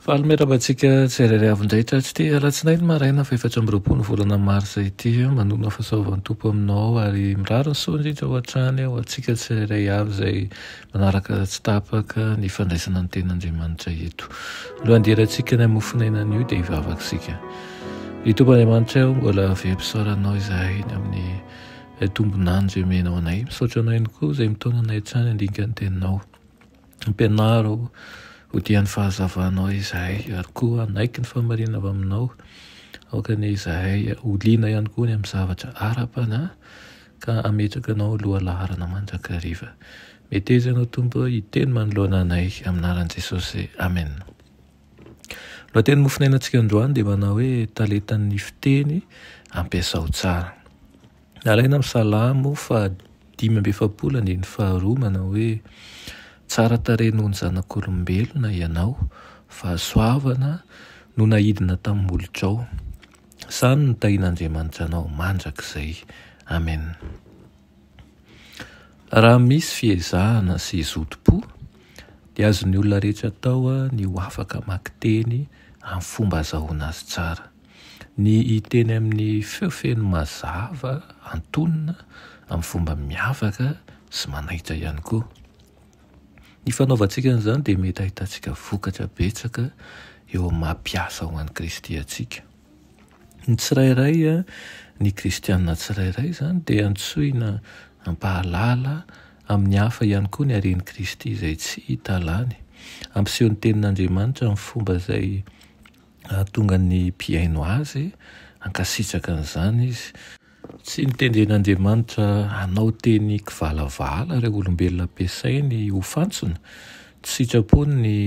Fahalomeravantsika tsirairay avindrehitra tsy tia alatsinainy maraina fa 4 marsa ity manona fahasoavan'ny tompo aminao ary mirary ny soa indrindra ao an-trany ao antsika tsirairay avy izay manaraka tsy tapaka ny fandraisana ny ten'Andriamanitra eto. Alohan'ny dirantsika ny hamofonainan'io dia hivavaka isika. Ny Tompon'Andriamanitra ao mbola ve-pisaoranao izahay amin'ny tombonandro imenao anay. Misaotra anao ihany koa izay mitondra anay hatrany handika ny teninao. Ampianaro ho dian'ny fahazavanao izahay ary koa anaiky ny famarinana avy aminao aoka ny izahay ho liana ihany koa ny amin'ny zavatra ara-panahy ka ametraka anao aloha laharana mandrakariva. Metezanao tompo hiteny manoloana anay aminaran'i Jesosy. Amen. Lohateny mofinainantsika androany dia manao hoe talentan'ny fiteny ampiasao tsara. Alaina amin'ny Salamo 5:7 manao hoe tsara tarehy noho ny zanak'olombelona ianao, fa soavana no nahidina tamin'ny molotrao. Sany no tahian'Andriamanitra anao mandrakizay. Amen. Raha misy fiezahana sy zotom-po, dia azon'ny olona rehetra atao ny ho afaka mamaky teny amin'ny fomba azahoana azy tsara. Ny hiteny amin'ny feofeno mazava, antonona, amin'ny fomba miavaka sy manaitra ihany koa. Ny fanaovantsika an'izany dia mety ahitantsika vokatra betsaka eo amin'ny mampiasa ho an'i Kristy antsika. Ny tsirairay, ny kristianina tsirairay izany dia antsoina hampahalala amin'ny hafa ihany koa ny haren'i Kristy izay tsy hita lany. Ampiseho ny tenin'Andriamanitra amin'ny fomba izay tonga ny mpiaino azy hankasitraka an'izany izy. Tsy nitendren'Andriamanitra hanao teny kivalavala ireo olombelona ampiasainy ho fantsona. Tsy sitrapony ny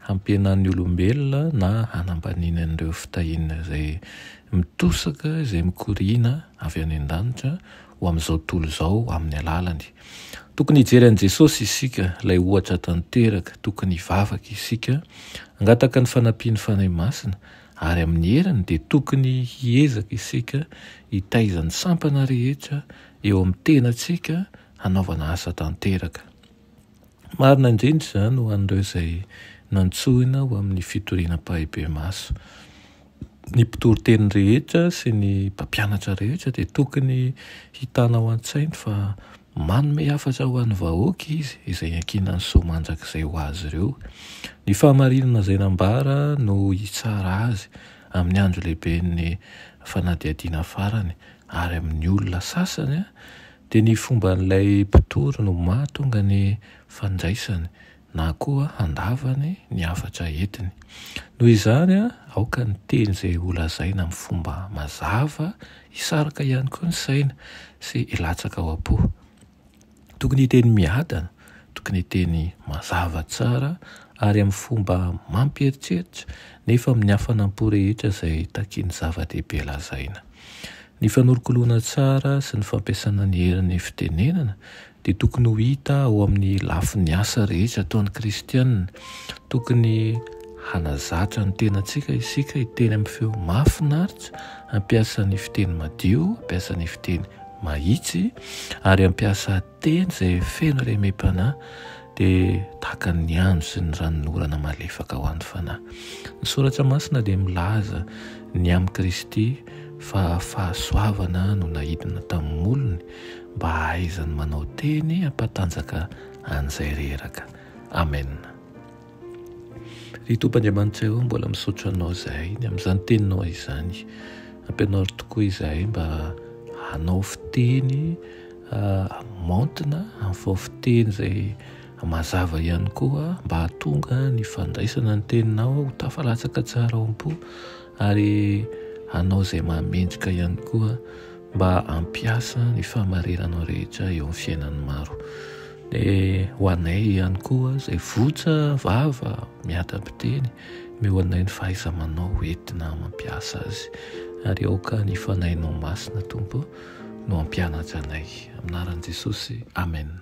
hampienan'ny olombelona na hanambaninany ireo fitahinana izay mitosaka, izay mikoriana avy any an-danitra ho amin'izao tontolo izao amin'ny alalany. Tokony hijery an'i Jesosy isika, ilay ohatra tanteraka, tokony hivavaka isika, hangataka ny fanampian'ny fanahy masina, ary amin'ny heriny dia tokony hiezaka isika hitaizan'ny sampana rehetra eo amin'ny tenantsika hanaovana asa tanteraka. Marina indrindra izany ho an'ireo izay nantsoina ho amin'ny fitorianam-pahibe maso. Ny mpitory-teny rehetra sy ny mpampianatra rehetra dia tokony hitana ao an-tsainy fa manome hafatra ho an'ny vahoaka izy izay ankinany soa mandrakizay ho azy ireo. Ny fahamarinana izay nambara no hitsara azy amin'ny andro lehiben'ny fanadihadiana farany ary amin'ny olona sasany dia ny fomban'ilay mpitory no mahatonga ny fandraisany na koa handavany ny hafatra entiny. Noho izany aoka ny teny izay ho lazaina amin'ny fomba mazava, hisaraka ihany koa ny saina sy hilatsaka ao am-po. Tokony hiteny miadana, tokony hiteny mazava tsara ary amin'ny fomba mampieritreritra nefa amin'ny hafanampo rehetra izay takiany zava-dehibe lazaina. Ny fanorokoloana tsara sy ny fampiasana ny herin'ny fitenenana dia tokony ho hita ao amin'ny lafin'ny asa rehetra ataon'ny kristianina. Tokony hanazatra ny tenantsika isika hiteny amin'ny feo mahafinaritra, hampiasa ny fiteny madio, hampiasa ny fiteny mahitsy ary hampiasa teny izay feno remem-panahy dia tahaka ny andro sy ny ranonorana malefaka ho an'ny fanahy. Ny soratra masina dia milaza ny amin'ny Kristy fa fahasoavana no nahidina tamin'ny molony mba hahaizany manao teny hampatanjaka an'izay reraka. Amen. Ry Tompon'Andriamanitra eo mbola misaotra anao izahay ny amin'izany teninao izany. Ampianaro tokoa izahay mba hanao fiteny maontina, hanao fiteny izay mazava ihany koa mba hahatonga ny fandraisana ny teninao ho tafalatsaka tsara ao am-po ary hanao izay mahamendrika ihany koa mba hampiasa ny fahamarinanao rehetra eo amin'ny fiainan'ny maro. Dia ho anay ihany koa izay votra vava miadam-piteny meo anay ny fahaiza-manao entina mampiasa azy ary aoka ny fanahinao masina Tompo no hampianatra anay. Aminaran'i Jesosy. Amen.